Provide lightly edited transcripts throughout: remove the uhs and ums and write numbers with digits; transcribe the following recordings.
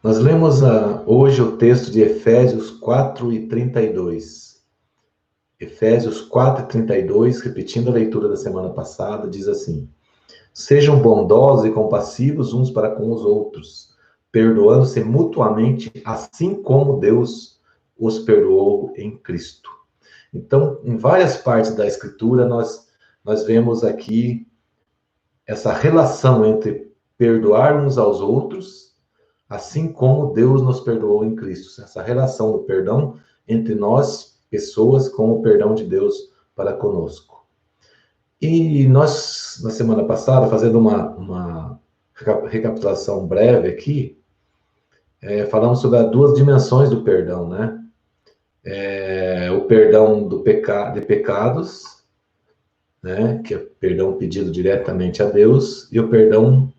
Nós lemos hoje o texto de Efésios 4:32. Efésios 4:32, repetindo a leitura da semana passada, diz assim: Sejam bondosos e compassivos uns para com os outros, perdoando-se mutuamente, assim como Deus os perdoou em Cristo. Então, em várias partes da Escritura, nós vemos aqui essa relação entre perdoar uns aos outros, assim como Deus nos perdoou em Cristo. Essa relação do perdão entre nós, pessoas, com o perdão de Deus para conosco. E nós, na semana passada, fazendo uma recapitulação breve aqui, falamos sobre as duas dimensões do perdão, né? O perdão de pecados, né? Que é perdão pedido diretamente a Deus, e o perdão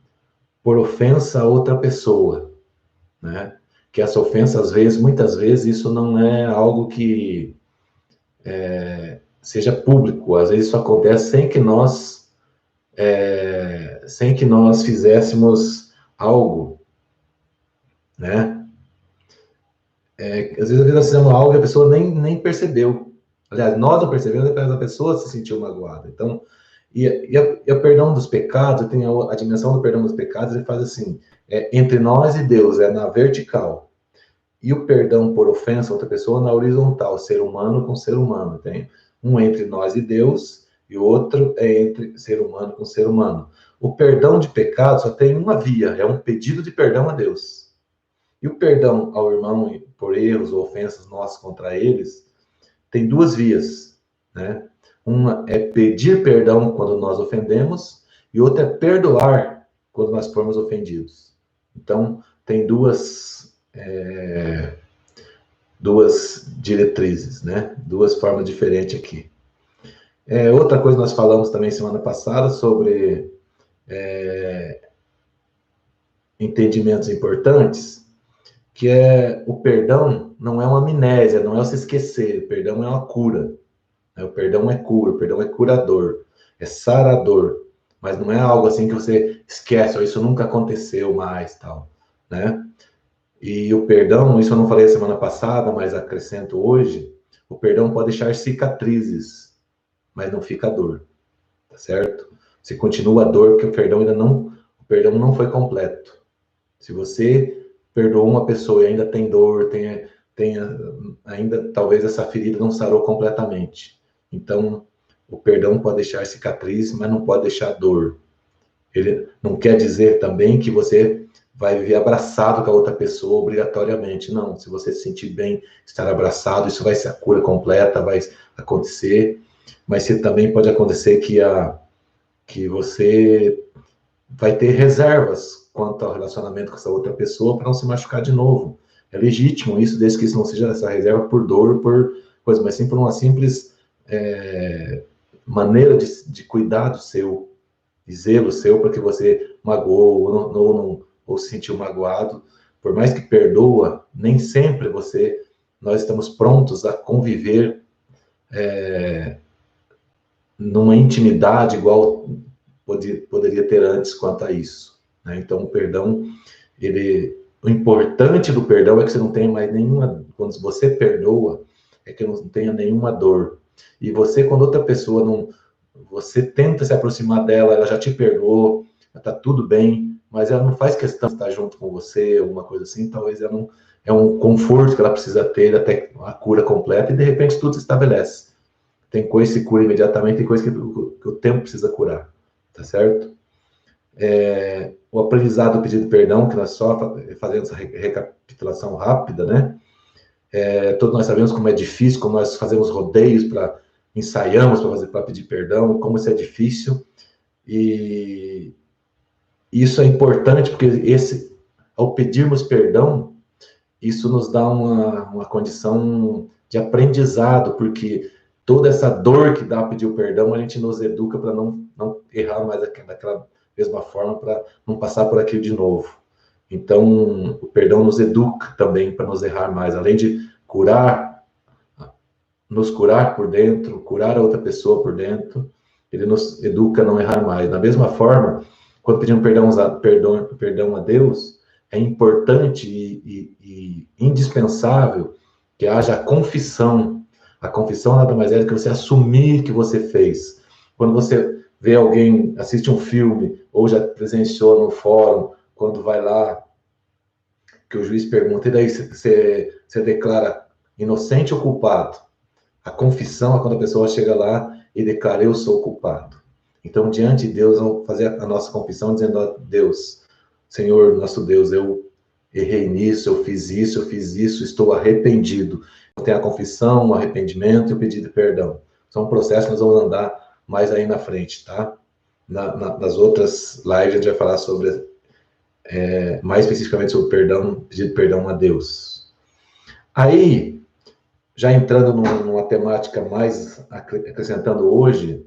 por ofensa a outra pessoa, né? Que essa ofensa, às vezes, muitas vezes, isso não é algo que seja público. Às vezes isso acontece sem que nós fizéssemos algo, né? Às vezes nós fizemos algo e a pessoa nem percebeu. Aliás, nós não percebemos, mas a pessoa se sentiu magoada. Então, e o perdão dos pecados, tem a dimensão do perdão dos pecados, ele faz assim, entre nós e Deus, é na vertical. E o perdão por ofensa a outra pessoa na horizontal, ser humano com ser humano. Tem um entre nós e Deus, e o outro é entre ser humano com ser humano. O perdão de pecado só tem uma via, é um pedido de perdão a Deus. E o perdão ao irmão por erros ou ofensas nossas contra eles tem duas vias, né? Uma é pedir perdão quando nós ofendemos, e outra é perdoar quando nós formos ofendidos. Então, tem duas diretrizes, né? Duas formas diferentes aqui. Outra coisa nós falamos também semana passada sobre entendimentos importantes, que o perdão não é uma amnésia, não é se esquecer, o perdão é uma cura. O perdão é cura, o perdão é curador, é sarador, mas não é algo assim que você esquece, ou isso nunca aconteceu mais, tal, né? E o perdão, isso eu não falei semana passada, mas acrescento hoje, o perdão pode deixar cicatrizes, mas não fica dor, tá certo? Se continua a dor, porque o perdão não foi completo. Se você perdoou uma pessoa e ainda tem dor, ainda talvez essa ferida não sarou completamente. Então, o perdão pode deixar cicatriz, mas não pode deixar dor. Ele não quer dizer também que você vai viver abraçado com a outra pessoa obrigatoriamente. Não, se você se sentir bem, estar abraçado, isso vai ser a cura completa, vai acontecer. Mas também pode acontecer que você vai ter reservas quanto ao relacionamento com essa outra pessoa para não se machucar de novo. É legítimo isso, desde que isso não seja essa reserva por dor, por coisa, mas sim por uma simples maneira de cuidado seu, de zelo seu, para que você magoou ou se sentiu magoado. Por mais que perdoa, nem sempre nós estamos prontos a conviver numa intimidade igual poderia ter antes quanto a isso, né? Então, o perdão, o importante do perdão é que você não tenha mais nenhuma, quando você perdoa, é que não tenha nenhuma dor. E você, quando outra pessoa você tenta se aproximar dela, ela já te perdoou, está tudo bem, mas ela não faz questão de estar junto com você, alguma coisa assim, talvez ela não, é um conforto que ela precisa ter até a cura completa, e de repente tudo se estabelece. Tem coisa que se cura imediatamente, tem coisa que o tempo precisa curar, tá certo? O aprendizado do pedido de perdão, que nós só fazemos essa recapitulação rápida, né? Todos nós sabemos como é difícil, como nós fazemos rodeios ensaiamos para pedir perdão, como isso é difícil. E isso é importante porque ao pedirmos perdão, isso nos dá uma condição de aprendizado, porque toda essa dor que dá a pedir o perdão, a gente nos educa para não errar mais daquela mesma forma, para não passar por aquilo de novo. Então, o perdão nos educa também para nos errar mais, além de nos curar por dentro, curar a outra pessoa por dentro, ele nos educa a não errar mais. Da mesma forma, quando pedimos perdão a Deus, é importante e indispensável que haja a confissão. A confissão nada mais é do que você assumir que você fez. Quando você vê alguém, assiste um filme, ou já presenciou no fórum, quando vai lá, que o juiz pergunta, e daí você declara inocente ou culpado? A confissão é quando a pessoa chega lá e declara, eu sou culpado. Então, diante de Deus, vamos fazer a nossa confissão, dizendo a Deus, Senhor, nosso Deus, eu errei nisso, eu fiz isso, estou arrependido. Tem a confissão, o arrependimento e o pedido de perdão. São um processo que nós vamos andar mais aí na frente, tá? Nas outras lives a gente vai falar sobre, mais especificamente sobre perdão, pedido de perdão a Deus. Aí, já entrando numa temática mais acrescentando hoje,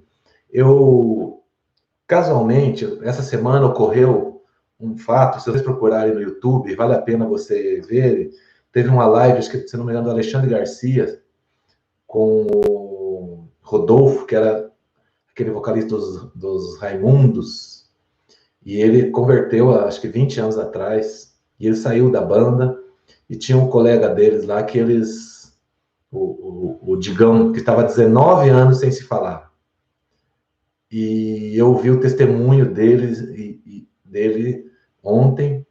casualmente, essa semana ocorreu um fato, se vocês procurarem no YouTube, vale a pena você ver, teve uma live, acho que, se não me engano, do Alexandre Garcia, com o Rodolfo, que era aquele vocalista dos Raimundos, e ele converteu, acho que 20 anos atrás, e ele saiu da banda, e tinha um colega deles lá, que o Digão, que estava 19 anos sem se falar. E eu ouvi o testemunho dele ontem,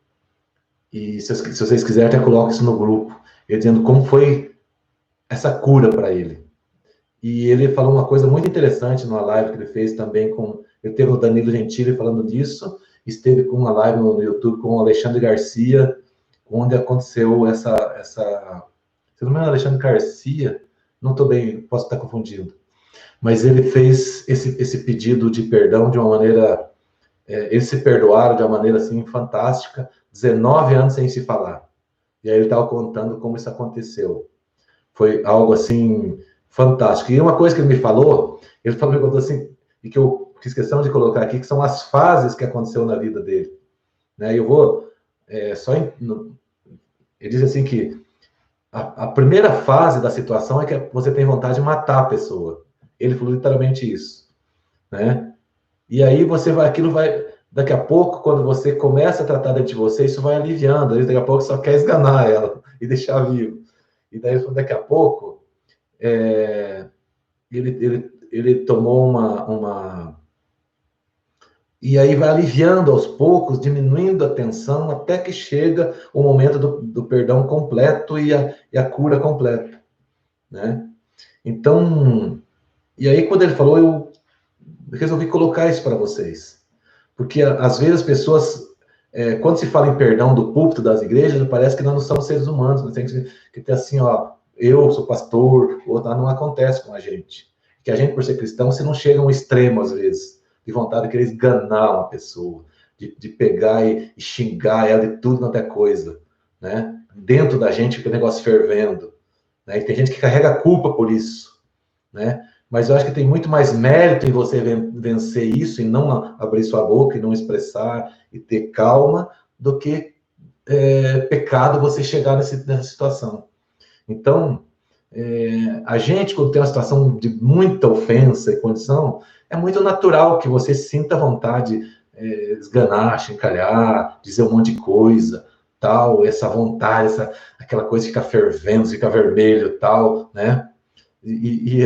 e se vocês quiserem, até coloco isso no grupo, ele dizendo como foi essa cura para ele. E ele falou uma coisa muito interessante numa live que ele fez também ele teve o Danilo Gentili falando disso, esteve com uma live no YouTube com o Alexandre Garcia, onde aconteceu essa se não me engano, Alexandre Garcia, não estou bem, posso estar confundindo, mas ele fez esse pedido de perdão de uma maneira, eles se perdoaram de uma maneira assim fantástica, 19 anos sem se falar. E aí ele estava contando como isso aconteceu. Foi algo assim fantástico. E uma coisa que ele me falou assim, e que eu fiz questão de colocar aqui, que são as fases que aconteceu na vida dele. Né? Eu vou ele diz assim que a primeira fase da situação é que você tem vontade de matar a pessoa. Ele falou literalmente isso, né? E aí aquilo vai, daqui a pouco, quando você começa a tratar dentro de você, isso vai aliviando. Aí daqui a pouco só quer esganar ela e deixar vivo. E daí, daqui a pouco, ele tomou e aí vai aliviando aos poucos, diminuindo a tensão, até que chega o momento do perdão completo e a cura completa, né? Então, e aí quando ele falou, eu resolvi colocar isso para vocês. Porque, às vezes, as pessoas, quando se fala em perdão do púlpito das igrejas, parece que nós não somos seres humanos, nós temos que ter assim, ó, eu sou pastor, não acontece com a gente. Que a gente, por ser cristão, você não chega a um extremo, às vezes, de vontade de querer esganar uma pessoa, de pegar e xingar ela de tudo quanto é coisa, né? Dentro da gente fica o negócio fervendo, né? E tem gente que carrega a culpa por isso, né? Mas eu acho que tem muito mais mérito em você vencer isso e não abrir sua boca e não expressar e ter calma do que pecado você chegar nessa situação. Então, a gente, quando tem uma situação de muita ofensa e condição, é muito natural que você sinta vontade de esganar, chincalhar, dizer um monte de coisa, tal, essa vontade, aquela coisa que fica fervendo, fica vermelho, tal, né? E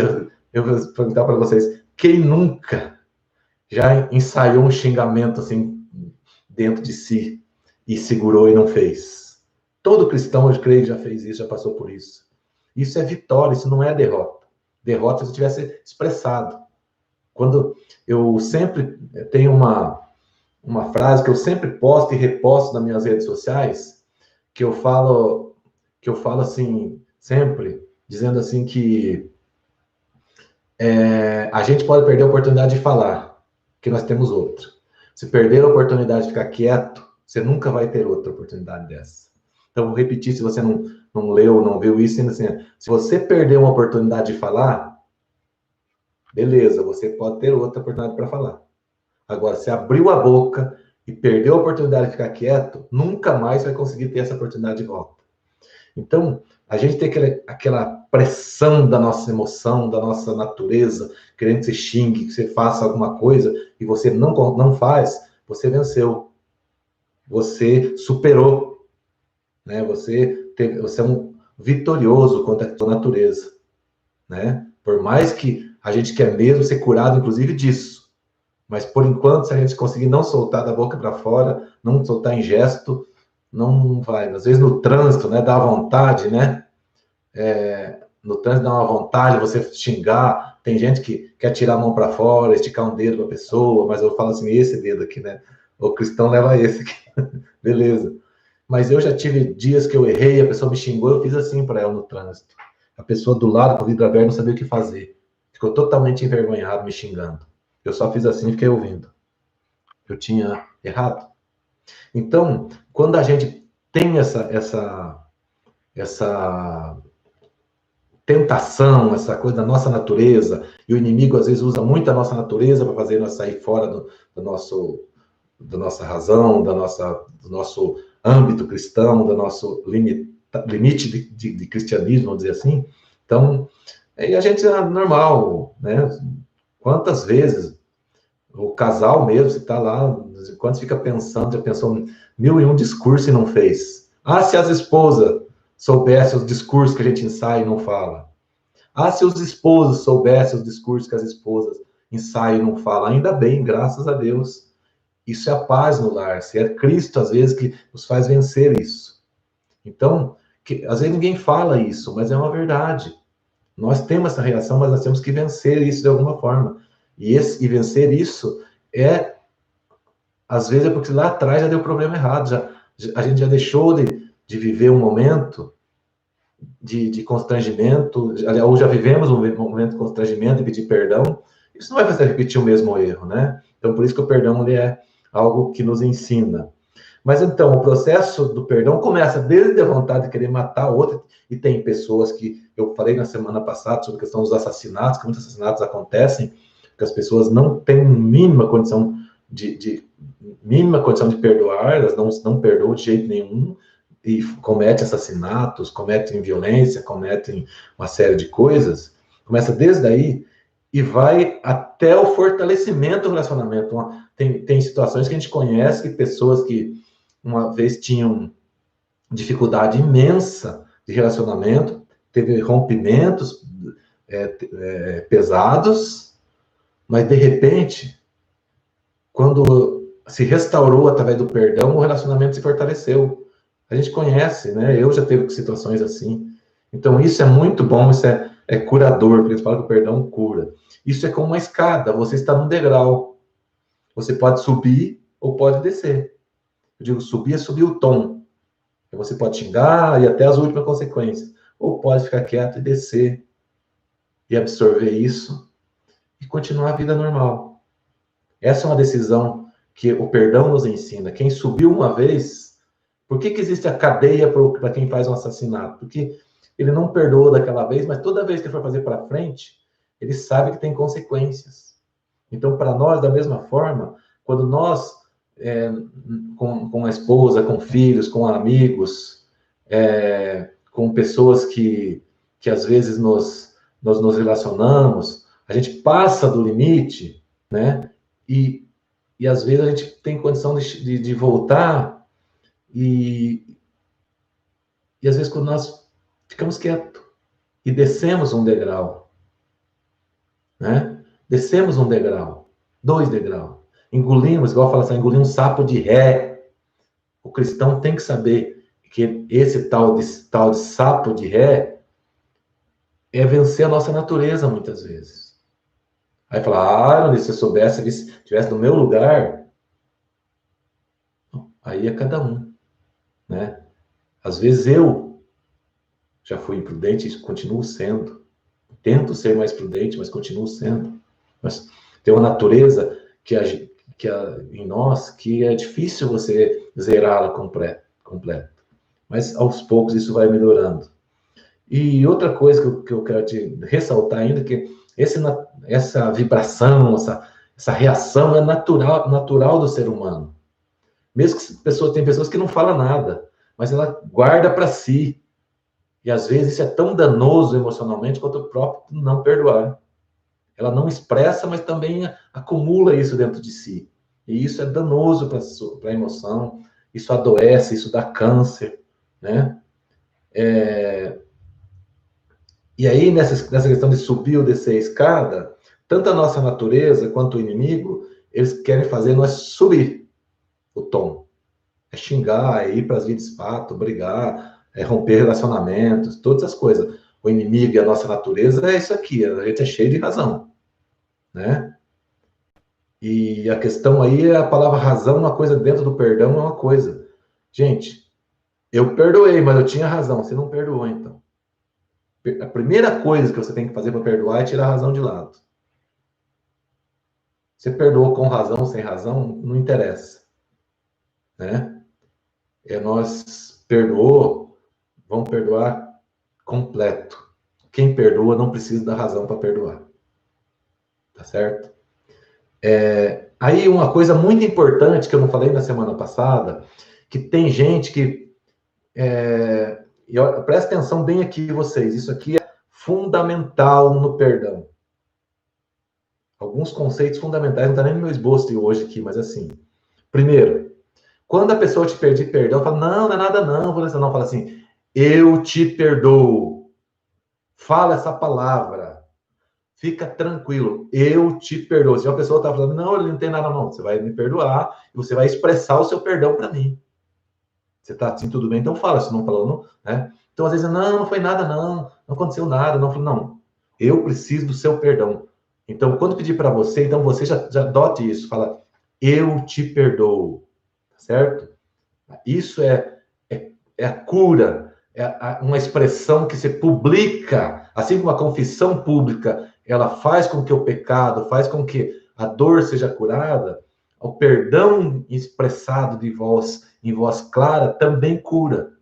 eu vou perguntar para vocês, quem nunca já ensaiou um xingamento assim dentro de si e segurou e não fez? Todo cristão, eu creio, já fez isso, já passou por isso. Isso é vitória, isso não é derrota. Derrota se tivesse expressado. Quando eu sempre tenho uma frase que eu sempre posto e reposto nas minhas redes sociais, que eu falo assim, sempre, dizendo assim que a gente pode perder a oportunidade de falar, que nós temos outra. Se perder a oportunidade de ficar quieto, você nunca vai ter outra oportunidade dessa. Então, vou repetir, se você não leu, não viu isso, assim, se você perder uma oportunidade de falar, beleza, você pode ter outra oportunidade para falar. Agora, se abriu a boca e perdeu a oportunidade de ficar quieto, nunca mais vai conseguir ter essa oportunidade de volta. Então, a gente tem aquela pressão da nossa emoção, da nossa natureza, querendo que você xingue, que você faça alguma coisa, e você não faz, você venceu. Você superou. né? Você é um vitorioso contra a sua natureza, né? Por mais que a gente quer mesmo ser curado, inclusive, disso. Mas, por enquanto, se a gente conseguir não soltar da boca para fora, não soltar em gesto, não vai. Às vezes, no trânsito, né? Dá vontade, né? No trânsito dá uma vontade você xingar. Tem gente que quer tirar a mão para fora, esticar um dedo para a pessoa, mas eu falo assim, esse dedo aqui, né? O cristão leva esse aqui. Beleza. Mas eu já tive dias que eu errei, a pessoa me xingou, eu fiz assim para ela no trânsito. A pessoa do lado, com o vidro aberto, não sabia o que fazer. Ficou totalmente envergonhado, me xingando. Eu só fiz assim e fiquei ouvindo. Eu tinha errado. Então, quando a gente tem essa tentação, essa coisa da nossa natureza, e o inimigo às vezes usa muito a nossa natureza para fazer nós sair fora da nossa razão, do nosso âmbito cristão, do nosso limite de cristianismo, vamos dizer assim. Então, aí a gente é normal, né? Quantas vezes o casal mesmo, você está lá, quando fica pensando, já pensou 1001 discursos e não fez. Ah, se as esposas soubessem os discursos que a gente ensaia e não fala. Ah, se os esposos soubessem os discursos que as esposas ensaiam e não falam. Ainda bem, graças a Deus. Isso é a paz no lar. Se é Cristo, às vezes, que nos faz vencer isso. Então, às vezes ninguém fala isso, mas é uma verdade. Nós temos essa reação, mas nós temos que vencer isso de alguma forma. E vencer isso às vezes é porque lá atrás já deu problema errado. A gente já deixou de viver um momento de constrangimento, ou já vivemos um momento de constrangimento e pedir perdão. Isso não vai fazer repetir o mesmo erro, né? Então, por isso que o perdão ele é algo que nos ensina. Mas então, o processo do perdão começa desde a vontade de querer matar outra, e tem pessoas que, eu falei na semana passada sobre a questão dos assassinatos, que muitos assassinatos acontecem, que as pessoas não têm mínima condição de perdoar, elas não perdoam de jeito nenhum, e cometem assassinatos, cometem violência, cometem uma série de coisas. Começa desde aí e vai até o fortalecimento do relacionamento. Tem situações que a gente conhece que pessoas que uma vez tinham dificuldade imensa de relacionamento, teve rompimentos pesados, mas de repente, quando se restaurou através do perdão, o relacionamento se fortaleceu. A gente conhece, né? Eu já teve situações assim. Então, isso é muito bom, isso é curador, porque eles falam que o perdão cura. Isso é como uma escada, você está num degrau. Você pode subir ou pode descer. Eu digo subir é subir o tom. Você pode xingar e até as últimas consequências. Ou pode ficar quieto e descer e absorver isso e continuar a vida normal. Essa é uma decisão que o perdão nos ensina. Quem subiu uma vez, por que existe a cadeia para quem faz um assassinato? Porque ele não perdoou daquela vez, mas toda vez que ele for fazer para frente, ele sabe que tem consequências. Então, para nós, da mesma forma, quando nós, com a esposa, com filhos, com amigos, com pessoas que às vezes nos relacionamos, a gente passa do limite, né? E às vezes a gente tem condição de voltar e às vezes quando nós ficamos quietos e descemos um degrau, né? Descemos um degrau, 2 degraus, engolimos, igual fala assim, engolir um sapo de ré. O cristão tem que saber que esse tal de sapo de ré é vencer a nossa natureza muitas vezes. Aí fala, se eu soubesse, se estivesse no meu lugar, aí é cada um, né? Às vezes eu já fui imprudente e continuo sendo. Tento ser mais prudente, mas continuo sendo. Mas tem uma natureza em nós que é difícil você zerá-la completa. Mas aos poucos isso vai melhorando. E outra coisa que eu quero te ressaltar ainda, que essa vibração, essa reação é natural do ser humano. Mesmo que tem pessoas que não falam nada, mas ela guarda para si. E às vezes isso é tão danoso emocionalmente quanto o próprio não perdoar. Ela não expressa, mas também acumula isso dentro de si. E isso é danoso para a emoção, isso adoece, isso dá câncer. né? E aí, nessa questão de subir ou descer a escada, tanto a nossa natureza quanto o inimigo, eles querem fazer nós subir o tom. É xingar, é ir para as vias de fato, brigar, é romper relacionamentos, todas as coisas. O inimigo e a nossa natureza é isso aqui, a gente é cheio de razão, né? E a questão aí é a palavra razão, uma coisa dentro do perdão é uma coisa. Gente, eu perdoei, mas eu tinha razão, você não perdoou, então. A primeira coisa que você tem que fazer para perdoar é tirar a razão de lado. Você perdoou com razão, sem razão, não interessa, né? Nós perdoou, vamos perdoar completo. Quem perdoa não precisa da razão para perdoar, tá certo? Aí uma coisa muito importante que eu não falei na semana passada, que tem gente que presta atenção bem aqui vocês, isso aqui é fundamental no perdão. Alguns conceitos fundamentais, não está nem no meu esboço de hoje aqui, mas assim. Primeiro, quando a pessoa te pedir perdão, fala, não é nada não, você não fala assim, eu te perdoo. Fala essa palavra. Fica tranquilo, eu te perdoo. Se uma pessoa está falando, não, ele não tem nada não, você vai me perdoar e você vai expressar o seu perdão para mim. Você está assim, tudo bem? Então fala, se não falou, não, né? Então, às vezes, não foi nada não aconteceu nada, não, eu preciso do seu perdão. Então, quando pedir para você, então você já adote isso, fala, eu te perdoo, certo? Isso é a cura, uma expressão que se publica, assim como a confissão pública, ela faz com que o pecado, faz com que a dor seja curada, o perdão expressado em voz clara também cura.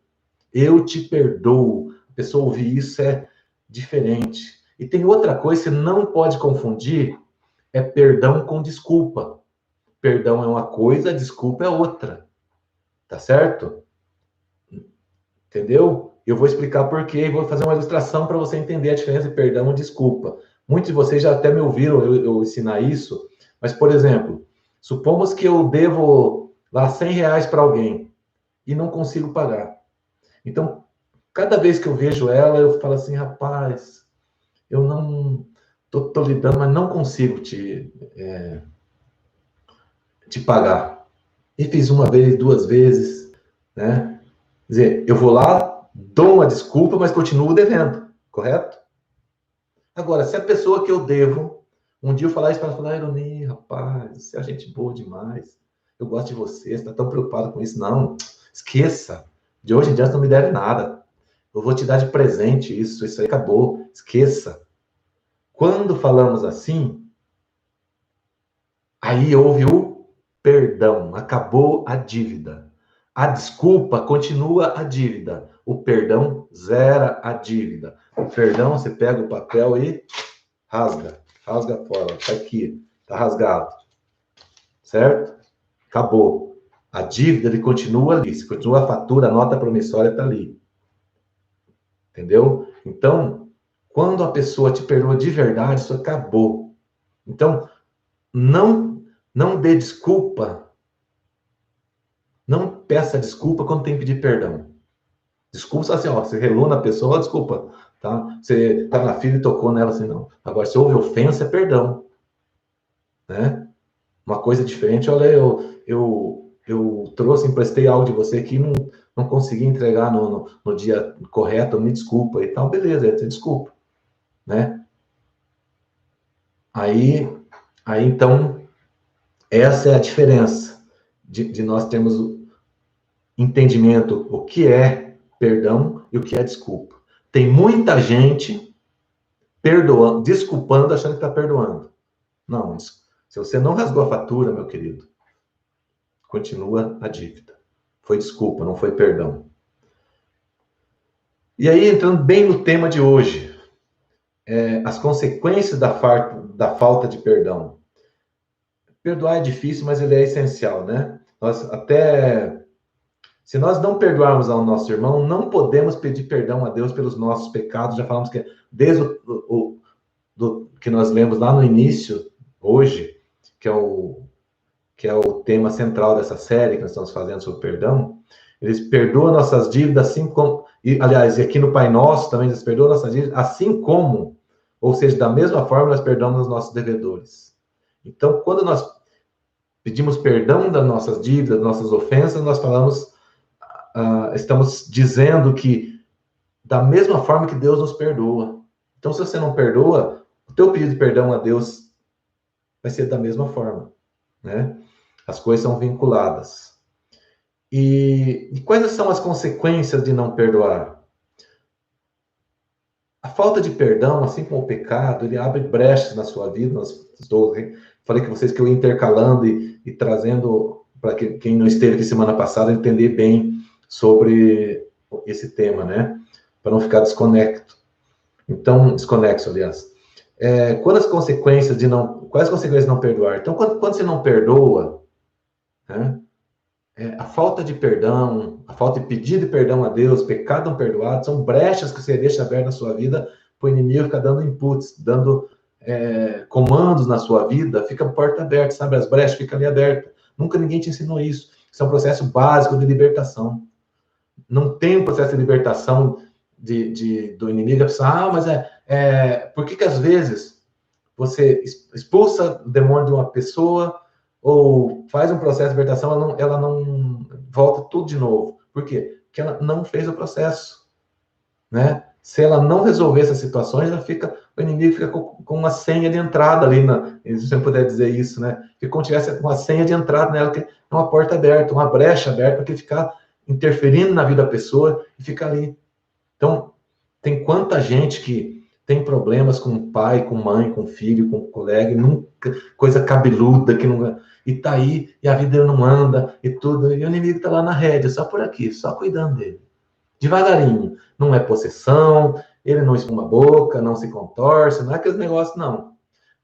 Eu te perdoo. A pessoa ouvir isso é diferente. E tem outra coisa que você não pode confundir, é perdão com desculpa. Perdão é uma coisa, desculpa é outra. Tá certo? Entendeu? Eu vou explicar por quê e vou fazer uma ilustração para você entender a diferença de perdão e desculpa. Muitos de vocês já até me ouviram eu ensinar isso, mas, por exemplo, supomos que eu devo lá R$ 100 para alguém e não consigo pagar. Então, cada vez que eu vejo ela, eu falo assim, rapaz, eu não tô lidando, mas não consigo te pagar. E fiz uma vez, duas vezes, né? Quer dizer, eu vou lá, dou uma desculpa, mas continuo devendo, correto? Agora, se a pessoa que eu devo, um dia eu falar isso para ela, falar, Ironi, rapaz, você é gente boa demais, eu gosto de você, você está tão preocupado com isso. Não, esqueça, de hoje em diante não me deve nada. Eu vou te dar de presente isso aí acabou, esqueça. Quando falamos assim, aí houve o perdão, acabou a dívida. A desculpa continua a dívida. O perdão zera a dívida. O perdão, você pega o papel e rasga fora. Tá aqui, tá rasgado. Certo? Acabou. A dívida, ele continua ali. Se continua a fatura, a nota promissória tá ali. Entendeu? Então, quando a pessoa te perdoa de verdade, isso acabou. Então, não dê desculpa. Não peça desculpa quando tem que pedir perdão. Desculpa assim, ó, você relou na pessoa, desculpa, tá? Você tá na fila e tocou nela assim, não. Agora, se houve ofensa, é perdão, né? Uma coisa diferente, olha, eu trouxe, emprestei algo de você que não consegui entregar no dia correto, me desculpa e tal, beleza, desculpa, né? Aí então, essa é a diferença de nós termos o entendimento o que é perdão e o que é desculpa. Tem muita gente perdoando, desculpando, achando que está perdoando. Não, se você não rasgou a fatura, meu querido, continua a dívida. Foi desculpa, não foi perdão. E aí, entrando bem no tema de hoje, as consequências da falta de perdão. Perdoar é difícil, mas ele é essencial, né? Se nós não perdoarmos ao nosso irmão, não podemos pedir perdão a Deus pelos nossos pecados. Já falamos que desde do que nós lemos lá no início, hoje, que é o que é o tema central dessa série que nós estamos fazendo sobre perdão, eles perdoam nossas dívidas assim como... E, aliás, e aqui no Pai Nosso também eles perdoam nossas dívidas assim como, ou seja, da mesma forma nós perdoamos os nossos devedores. Então, quando nós pedimos perdão das nossas dívidas, das nossas ofensas, nós falamos, estamos dizendo que da mesma forma que Deus nos perdoa. Então, se você não perdoa, o teu pedido de perdão a Deus vai ser da mesma forma, né? As coisas são vinculadas. E quais são as consequências de não perdoar? A falta de perdão, assim como o pecado, ele abre brechas na sua vida. Falei com vocês que eu ia intercalando e trazendo para quem não esteve aqui semana passada entender bem sobre esse tema, né? Para não ficar desconexo, aliás. Quais as consequências de não perdoar? Então, quando você não perdoa, né? A falta de perdão, a falta de pedir de perdão a Deus, pecado não perdoado, são brechas que você deixa abertas na sua vida para o inimigo ficar dando inputs, dando comandos na sua vida, fica a porta aberta, sabe? As brechas ficam ali abertas. Nunca ninguém te ensinou isso. Isso é um processo básico de libertação. Não tem um processo de libertação do inimigo. A pessoa, mas por que às vezes você expulsa o demônio de uma pessoa ou faz um processo de libertação, ela não volta tudo de novo. Por quê? Porque ela não fez o processo, né? Se ela não resolver essas situações, o inimigo fica com uma senha de entrada ali, se você puder dizer isso, né? Fica como se tivesse uma senha de entrada nela, que é uma porta aberta, uma brecha aberta, para que ficar interferindo na vida da pessoa e fica ali. Então, tem quanta gente que tem problemas com pai, com mãe, com filho, com colega, nunca, coisa cabeluda, que não, e tá aí, e a vida não anda, e tudo, e o inimigo tá lá na rédea, só por aqui, só cuidando dele. Devagarinho, não é possessão, ele não espuma a boca, não se contorce, não é aqueles negócios, não.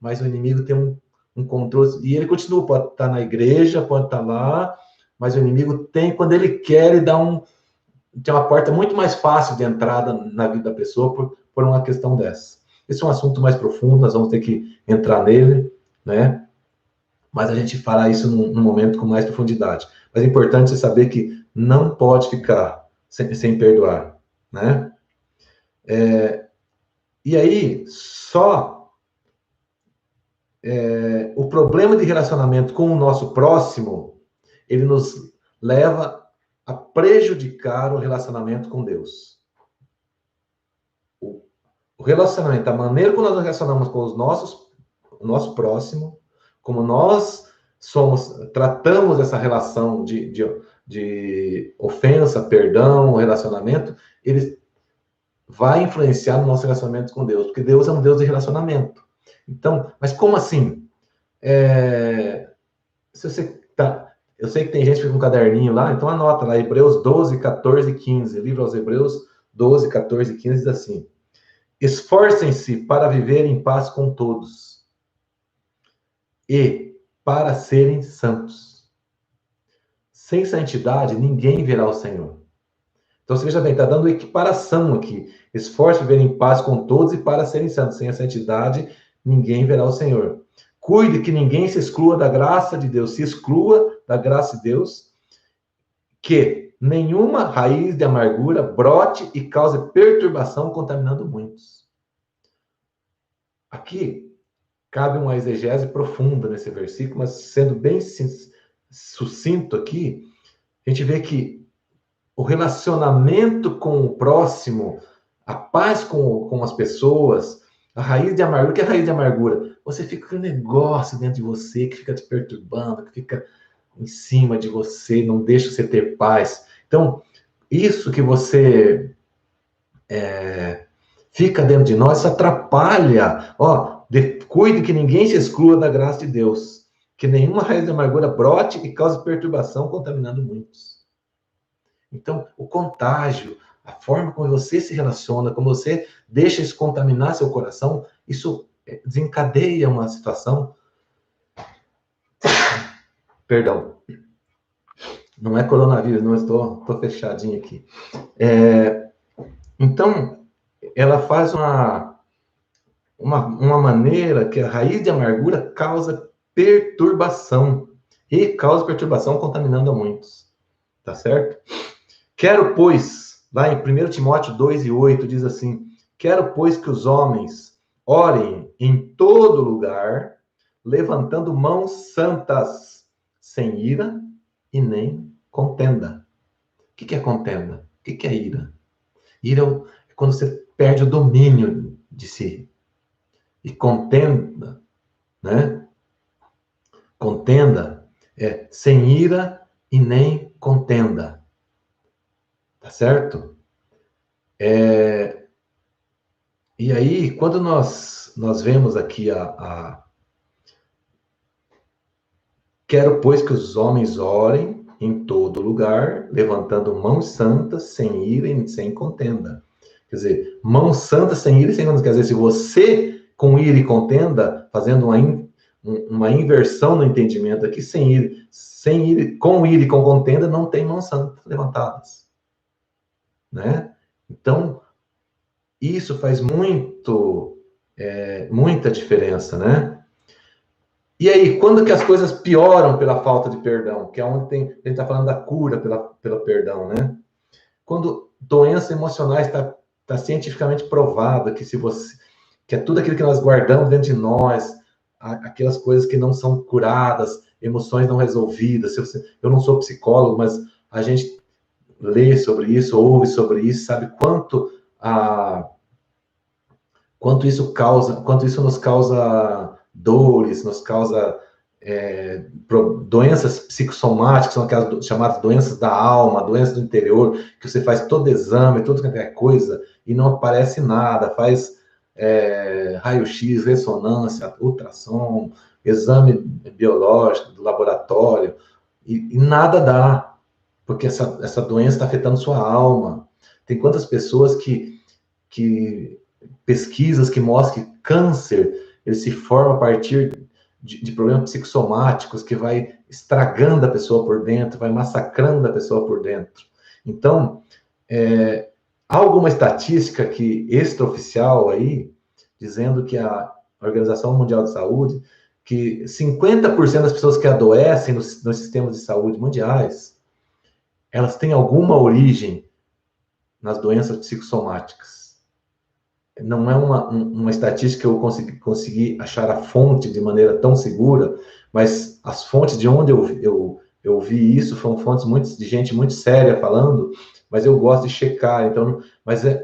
Mas o inimigo tem um controle, e ele continua, pode estar na igreja, pode estar lá, mas o inimigo tem, quando ele quer, ele tem uma porta muito mais fácil de entrada na vida da pessoa por uma questão dessa. Esse é um assunto mais profundo, nós vamos ter que entrar nele, né? Mas a gente fará isso num momento com mais profundidade. Mas é importante você saber que não pode ficar sem perdoar, né? E aí, o problema de relacionamento com o nosso próximo, ele nos leva a prejudicar o relacionamento com Deus. O relacionamento, a maneira como nós nos relacionamos com o nosso próximo, como nós tratamos essa relação de ofensa, perdão, relacionamento, ele vai influenciar no nosso relacionamento com Deus, porque Deus é um Deus de relacionamento. Então, mas como assim? Se você eu sei que tem gente que fica com um caderninho lá, então anota lá, Hebreus 12, 14 e 15. Livro aos Hebreus 12, 14 e 15 diz assim: esforcem-se para viver em paz com todos e para serem santos. Sem santidade, ninguém verá o Senhor. Então, você veja bem, está dando equiparação aqui. Esforce viver em paz com todos e para serem santos. Sem a santidade, ninguém verá o Senhor. Cuide que ninguém se exclua da graça de Deus. Se exclua da graça de Deus, que nenhuma raiz de amargura brote e cause perturbação, contaminando muitos. Aqui, cabe uma exegese profunda nesse versículo, mas sendo bem sucinto aqui, a gente vê que o relacionamento com o próximo, a paz com as pessoas, a raiz de amargura. O que é a raiz de amargura? Você fica com um negócio dentro de você que fica te perturbando, que fica em cima de você, não deixa você ter paz. Então, isso que você fica dentro de nós, isso atrapalha. Cuide que ninguém se exclua da graça de Deus, que nenhuma raiz de amargura brote e cause perturbação, contaminando muitos. Então, o contágio, a forma como você se relaciona, como você deixa isso contaminar seu coração, isso desencadeia uma situação. Perdão. Não é coronavírus, não, estou fechadinho aqui. Então, ela faz uma maneira que a raiz de amargura causa perturbação e causa perturbação, contaminando a muitos. Tá certo? Quero, pois, lá em 1 Timóteo 2:8, diz assim: quero, pois, que os homens orem em todo lugar, levantando mãos santas, sem ira e nem contenda. O que é contenda? O que é ira? Ira é quando você perde o domínio de si. E contenda, né? Contenda é sem ira e nem contenda. Tá certo? E aí, quando nós vemos aqui quero, pois, que os homens orem em todo lugar, levantando mãos santas, sem ira e sem contenda. Quer dizer, mãos santas, sem ira e sem contenda. Quer dizer, se você, com ira e contenda, fazendo uma inversão no entendimento aqui, com ira e com contenda, não tem mãos santas levantadas. Né? Então, isso faz muita diferença, né? E aí, quando que as coisas pioram pela falta de perdão? Que é onde a gente está falando da cura pelo perdão, né? Quando doenças emocionais tá cientificamente provada que é tudo aquilo que nós guardamos dentro de nós, aquelas coisas que não são curadas, emoções não resolvidas. Eu não sou psicólogo, mas a gente lê sobre isso, ouve sobre isso, sabe quanto isso nos causa dores, nos causa doenças psicossomáticas, são aquelas chamadas doenças da alma, doenças do interior, que você faz todo exame, toda qualquer coisa, e não aparece nada, faz raio-x, ressonância, ultrassom, exame biológico do laboratório, e nada dá, porque essa doença está afetando sua alma. Tem quantas pessoas que pesquisas que mostram que câncer ele se forma a partir de problemas psicossomáticos, que vai estragando a pessoa por dentro, vai massacrando a pessoa por dentro. Então, há alguma estatística extraoficial aí, dizendo que a Organização Mundial de Saúde, que 50% das pessoas que adoecem nos sistemas de saúde mundiais, elas têm alguma origem nas doenças psicossomáticas. Não é uma estatística que eu consegui achar a fonte de maneira tão segura, mas as fontes de onde eu vi isso foram fontes de gente muito séria falando, mas eu gosto de checar, então,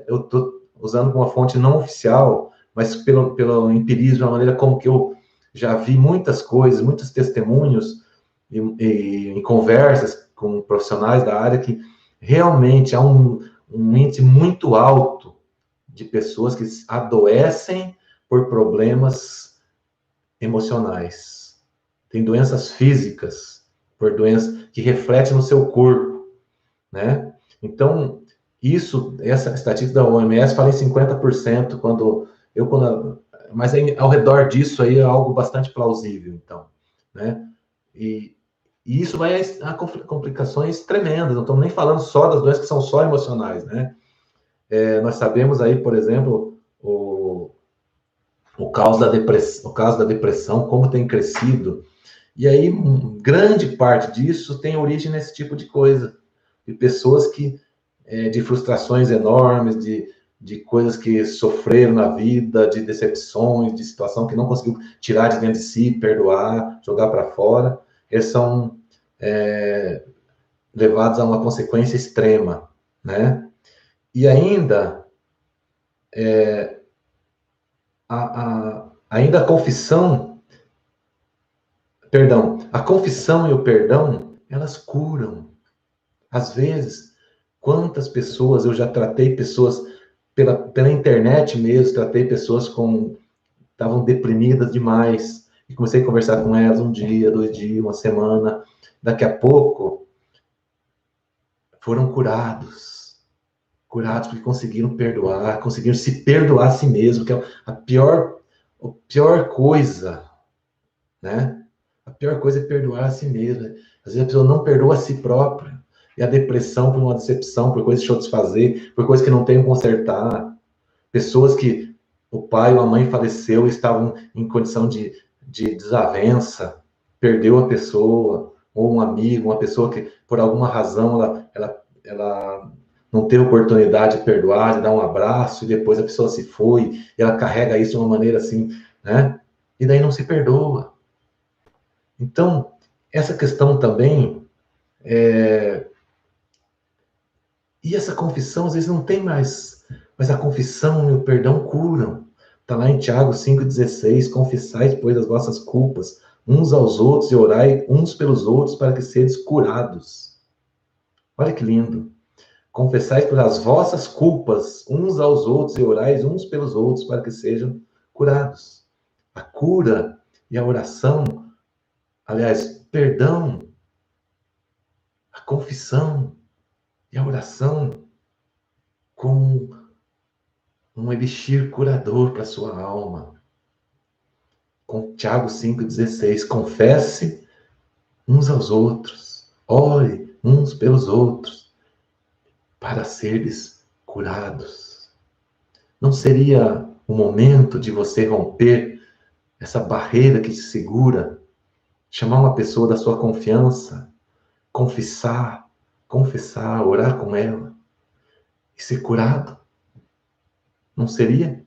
eu estou usando uma fonte não oficial, mas pelo empirismo, a maneira como que eu já vi muitas coisas, muitos testemunhos e em conversas com profissionais da área que realmente há um índice muito alto de pessoas que adoecem por problemas emocionais. Tem doenças físicas, por doenças que refletem no seu corpo, né? Então, essa estatística da OMS fala em 50%, mas ao redor disso aí é algo bastante plausível, então, né? E isso vai a complicações tremendas, não estamos nem falando só das doenças que são só emocionais, né? Nós sabemos aí, por exemplo, o caso da depressão, como tem crescido. E aí, grande parte disso tem origem nesse tipo de coisa. De pessoas de frustrações enormes, de coisas que sofreram na vida, de decepções, de situação que não conseguiu tirar de dentro de si, perdoar, jogar para fora. Eles são levados a uma consequência extrema, né? E ainda, ainda a confissão e o perdão, elas curam. Às vezes, quantas pessoas, eu já tratei pessoas pela internet mesmo, tratei pessoas estavam deprimidas demais, e comecei a conversar com elas um dia, 2 dias, uma semana, daqui a pouco, foram curados porque conseguiram perdoar, conseguiram se perdoar a si mesmo, que é a pior coisa, né? A pior coisa é perdoar a si mesmo. Às vezes a pessoa não perdoa a si própria. E a depressão por uma decepção, por coisa que deixou de se fazer, por coisa que não tem como consertar. Pessoas que o pai ou a mãe faleceu e estavam em condição de desavença, perdeu a pessoa, ou um amigo, uma pessoa que, por alguma razão, ela não teve oportunidade de perdoar, de dar um abraço, e depois a pessoa se foi, e ela carrega isso de uma maneira assim, né? E daí não se perdoa. Então, essa questão também, e essa confissão, às vezes não tem mais, mas a confissão e o perdão curam. Está lá em Tiago 5,16, confessai depois as vossas culpas, uns aos outros, e orai uns pelos outros, para que sejais curados. Olha que lindo. Confessai por as vossas culpas uns aos outros, e orai uns pelos outros, para que sejam curados. A cura e a oração, aliás, perdão, a confissão e a oração, com um elixir curador para a sua alma. Com Tiago 5,16, confesse uns aos outros, ore uns pelos outros, para seres curados. Não seria o momento de você romper essa barreira que te segura, chamar uma pessoa da sua confiança, confessar, orar com ela e ser curado? Não seria?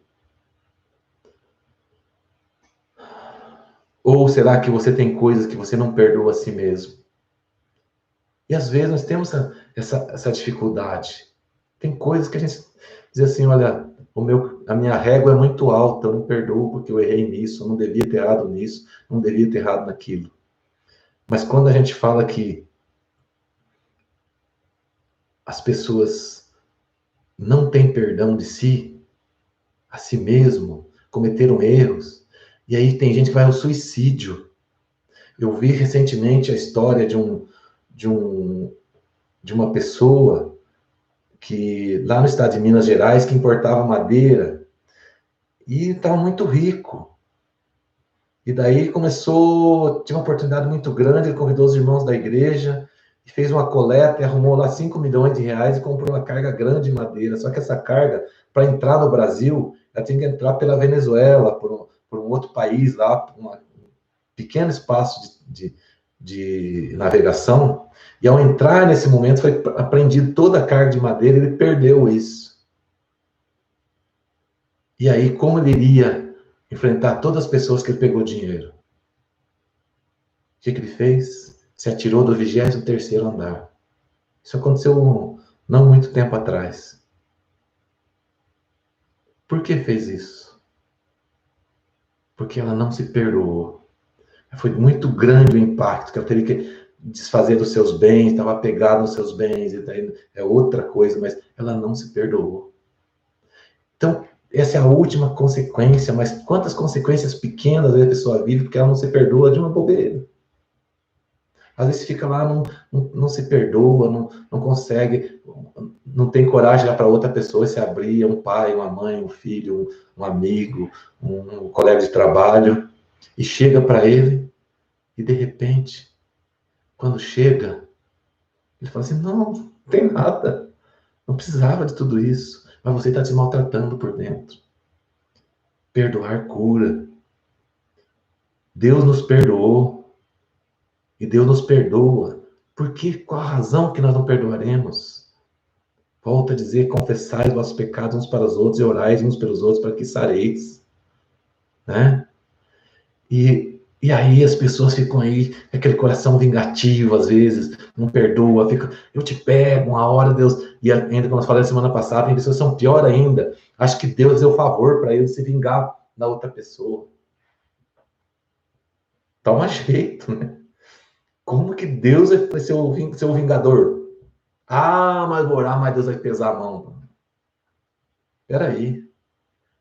Ou será que você tem coisas que você não perdoa a si mesmo? E às vezes nós temos essa dificuldade. Tem coisas que a gente diz assim, olha, a minha régua é muito alta, eu não perdoo porque eu errei nisso, eu não devia ter errado nisso, não devia ter errado naquilo. Mas quando a gente fala que as pessoas não têm perdão de si, a si mesmo, cometeram erros, e aí tem gente que vai ao suicídio. Eu vi recentemente a história de uma pessoa que lá no estado de Minas Gerais, que importava madeira, e estava muito rico. E daí tinha uma oportunidade muito grande, ele convidou os irmãos da igreja, e fez uma coleta e arrumou lá 5 milhões de reais e comprou uma carga grande de madeira. Só que essa carga, para entrar no Brasil, ela tinha que entrar pela Venezuela, por um outro país lá, por um pequeno espaço de navegação. E ao entrar nesse momento, foi apreendido toda a carga de madeira, e ele perdeu isso. E aí, como ele iria enfrentar todas as pessoas que ele pegou dinheiro? O que ele fez? Se atirou do 23º andar. Isso aconteceu não muito tempo atrás. Por que fez isso? Porque ela não se perdoou. Foi muito grande o impacto, que ela teria que desfazer dos seus bens, estava apegada aos seus bens, e daí é outra coisa, mas ela não se perdoou. Então, essa é a última consequência, mas quantas consequências pequenas a pessoa vive porque ela não se perdoa de uma bobeira. Às vezes fica lá, não se perdoa, não consegue, não tem coragem de ir para outra pessoa se abrir, um pai, uma mãe, um filho, um amigo, um colega de trabalho, e chega para ele, e de repente, quando chega, ele fala assim, não tem nada, não precisava de tudo isso, mas você está se maltratando por dentro. Perdoar cura. Deus nos perdoou, e Deus nos perdoa. Por que? Qual a razão que nós não perdoaremos? Volta a dizer, confessai os vossos pecados uns para os outros e orais uns pelos outros para que sareis. Né? E aí as pessoas ficam aí, aquele coração vingativo, às vezes, não perdoa, fica, eu te pego, uma hora Deus... E ainda, como nós falamos semana passada, tem pessoas que são pior ainda. Acho que Deus deu favor para ele se vingar da outra pessoa. Toma jeito, né? Como que Deus vai ser o vingador? Ah, mas vou orar, mas Deus vai pesar a mão. Peraí.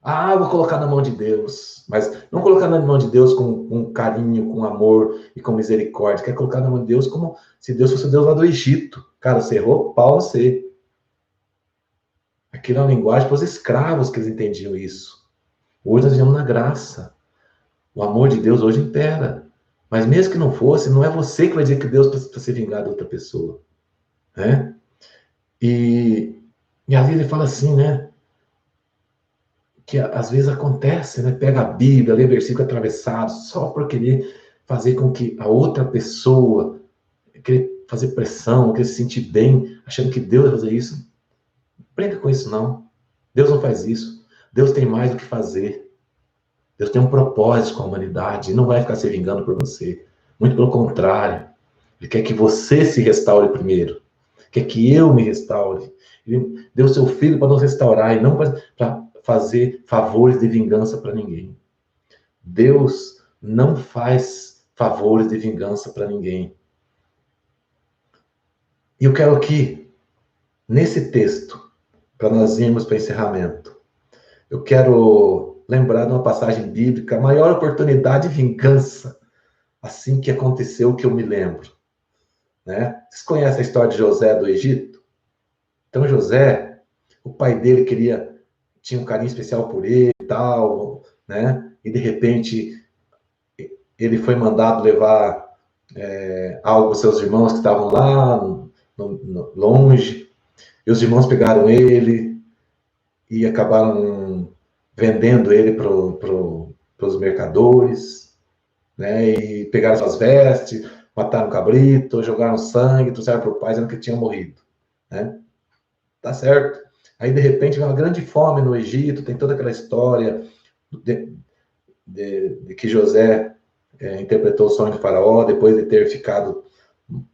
Ah, vou colocar na mão de Deus. Mas não colocar na mão de Deus com carinho, com amor e com misericórdia. Quer colocar na mão de Deus como se Deus fosse o Deus lá do Egito. Cara, você errou, pau você. Aquilo é uma linguagem para os escravos que eles entendiam isso. Hoje nós vivemos na graça. O amor de Deus hoje impera. Mas mesmo que não fosse, não é você que vai dizer que Deus para se vingar de outra pessoa. Né? E ali ele fala assim, né? Que às vezes acontece, né? Pega a Bíblia, lê versículo atravessado, só por querer fazer com que a outra pessoa querer fazer pressão, querer se sentir bem, achando que Deus vai fazer isso. Não brinca com isso, não. Deus não faz isso. Deus tem mais do que fazer. Deus tem um propósito com a humanidade e não vai ficar se vingando por você. Muito pelo contrário. Ele quer que você se restaure primeiro. Quer que eu me restaure. Ele deu seu filho para nos restaurar e não para fazer favores de vingança para ninguém. Deus não faz favores de vingança para ninguém. E eu quero aqui, nesse texto, para nós irmos para o encerramento, eu quero lembrar de uma passagem bíblica, a maior oportunidade de vingança, assim que aconteceu, que eu me lembro. Né? Vocês conhecem a história de José do Egito? Então, José, o pai dele tinha um carinho especial por ele e tal, né? E de repente ele foi mandado levar algo aos seus irmãos que estavam lá longe, e os irmãos pegaram ele e acabaram vendendo ele para os mercadores, né? E pegaram suas vestes, mataram o cabrito, jogaram sangue, trouxeram para o pai dizendo que tinha morrido, né? Tá certo. Aí, de repente, vem uma grande fome no Egito, tem toda aquela história de que José interpretou o sonho de Faraó, depois de ter ficado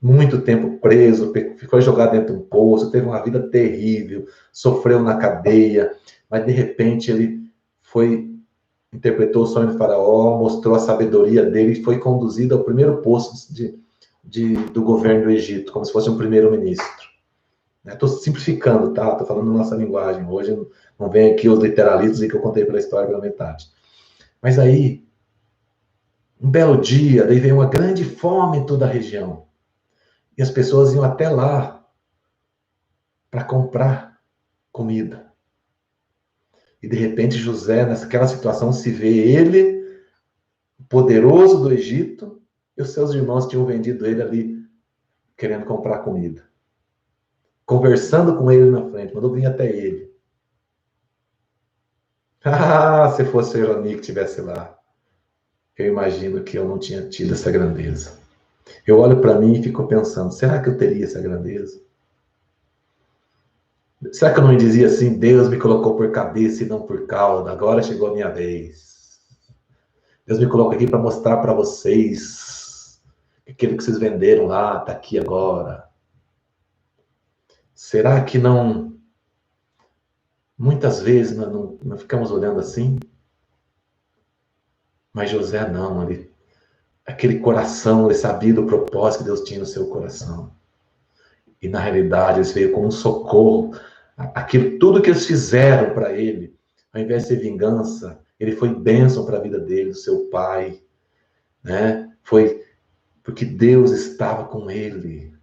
muito tempo preso, ficou jogado dentro de um poço, teve uma vida terrível, sofreu na cadeia, mas de repente ele interpretou o sonho de Faraó, mostrou a sabedoria dele e foi conduzido ao primeiro posto do governo do Egito, como se fosse um primeiro-ministro. Estou simplificando, tá? Estou falando na nossa linguagem. Hoje não vem aqui os literalistas e que eu contei pela história pela metade. Mas aí, um belo dia, daí veio uma grande fome em toda a região. E as pessoas iam até lá para comprar comida. E de repente José, naquela situação, se vê ele, poderoso do Egito, e os seus irmãos tinham vendido ele ali, querendo comprar comida. Conversando com ele na frente, mandou vir até ele. Ah, se fosse o Jeroni que estivesse lá, eu imagino que eu não tinha tido essa grandeza. Eu olho para mim e fico pensando, será que eu teria essa grandeza? Será que eu não dizia assim, Deus me colocou por cabeça e não por cauda, agora chegou a minha vez. Deus me colocou aqui para mostrar para vocês que aquilo que vocês venderam lá está aqui agora. Será que não... Muitas vezes não ficamos olhando assim? Mas José não, aquele coração, ele sabia do propósito que Deus tinha no seu coração. E na realidade, eles veio como um socorro. Tudo que eles fizeram para ele, ao invés de ser vingança, ele foi bênção para a vida dele, do seu pai, né? Foi porque Deus estava com ele.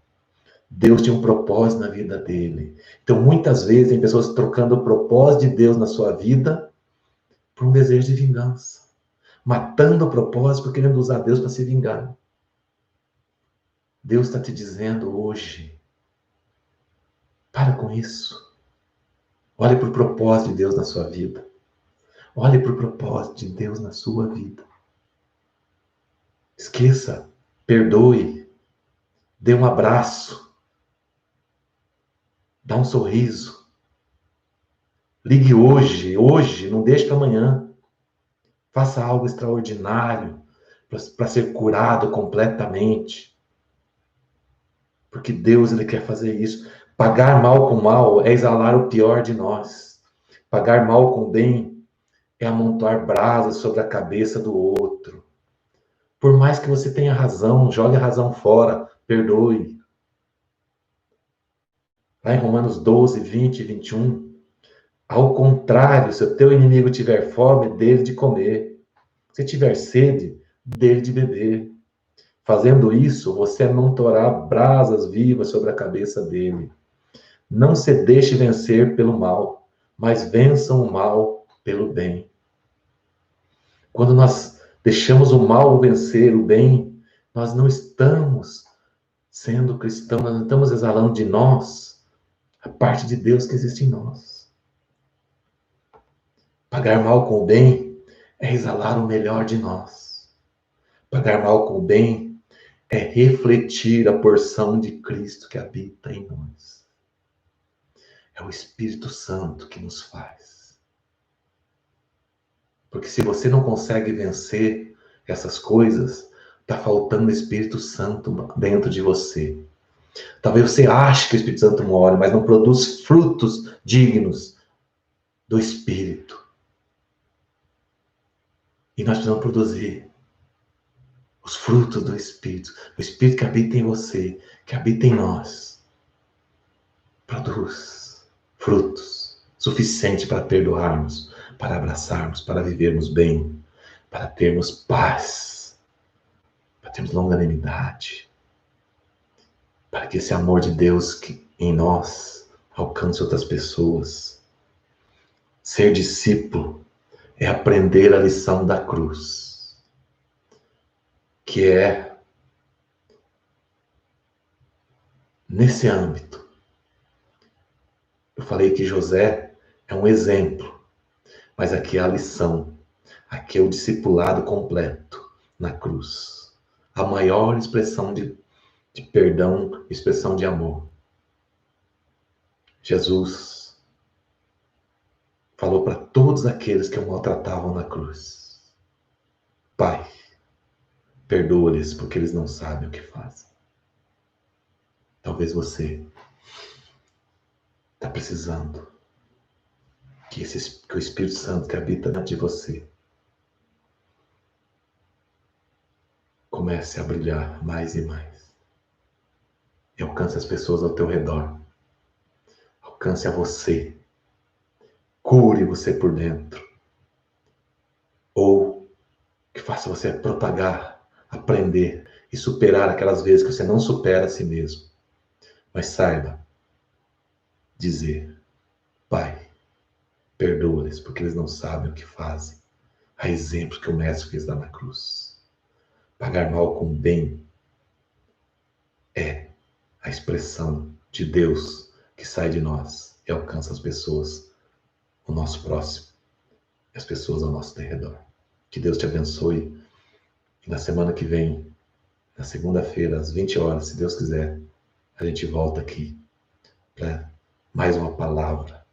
Deus tinha um propósito na vida dele. Então, muitas vezes, tem pessoas trocando o propósito de Deus na sua vida por um desejo de vingança. Matando o propósito, querendo usar Deus para se vingar. Deus está te dizendo hoje, para com isso. Olhe para o propósito de Deus na sua vida. Olhe para o propósito de Deus na sua vida. Esqueça, perdoe, dê um abraço, dá um sorriso. Ligue hoje, não deixe para amanhã. Faça algo extraordinário para ser curado completamente. Porque Deus, ele quer fazer isso. Pagar mal com mal é exalar o pior de nós. Pagar mal com bem é amontoar brasas sobre a cabeça do outro. Por mais que você tenha razão, jogue a razão fora, perdoe. Lá em Romanos 12, 20 e 21. Ao contrário, se o teu inimigo tiver fome, dele de comer. Se tiver sede, dele de beber. Fazendo isso, você amontoará brasas vivas sobre a cabeça dele. Não se deixe vencer pelo mal, mas vençam o mal pelo bem. Quando nós deixamos o mal vencer o bem, nós não estamos sendo cristãos, nós não estamos exalando de nós a parte de Deus que existe em nós. Pagar mal com o bem é exalar o melhor de nós. Pagar mal com o bem é refletir a porção de Cristo que habita em nós. É o Espírito Santo que nos faz. Porque se você não consegue vencer essas coisas, está faltando o Espírito Santo dentro de você. Talvez você ache que o Espírito Santo mora, mas não produz frutos dignos do Espírito. E nós precisamos produzir os frutos do Espírito. O Espírito que habita em você, que habita em nós, produz frutos suficientes para perdoarmos, para abraçarmos, para vivermos bem, para termos paz, para termos longanimidade, para que esse amor de Deus que em nós alcance outras pessoas. Ser discípulo é aprender a lição da cruz, que é, nesse âmbito, eu falei que José é um exemplo, mas aqui é a lição, aqui é o discipulado completo na cruz. A maior expressão de perdão, expressão de amor. Jesus falou para todos aqueles que o maltratavam na cruz: Pai, perdoa-lhes porque eles não sabem o que fazem. Talvez você está precisando que o Espírito Santo que habita dentro de você comece a brilhar mais e mais. E alcance as pessoas ao teu redor. Alcance a você. Cure você por dentro. Ou que faça você propagar, aprender e superar aquelas vezes que você não supera a si mesmo. Mas saiba dizer: Pai, perdoa-lhes porque eles não sabem o que fazem. A exemplo que o Mestre fez lá na cruz. Pagar mal com bem é a expressão de Deus que sai de nós e alcança as pessoas, o nosso próximo, e as pessoas ao nosso redor. Que Deus te abençoe. E na semana que vem, na segunda-feira, às 20 horas, se Deus quiser, a gente volta aqui para mais uma palavra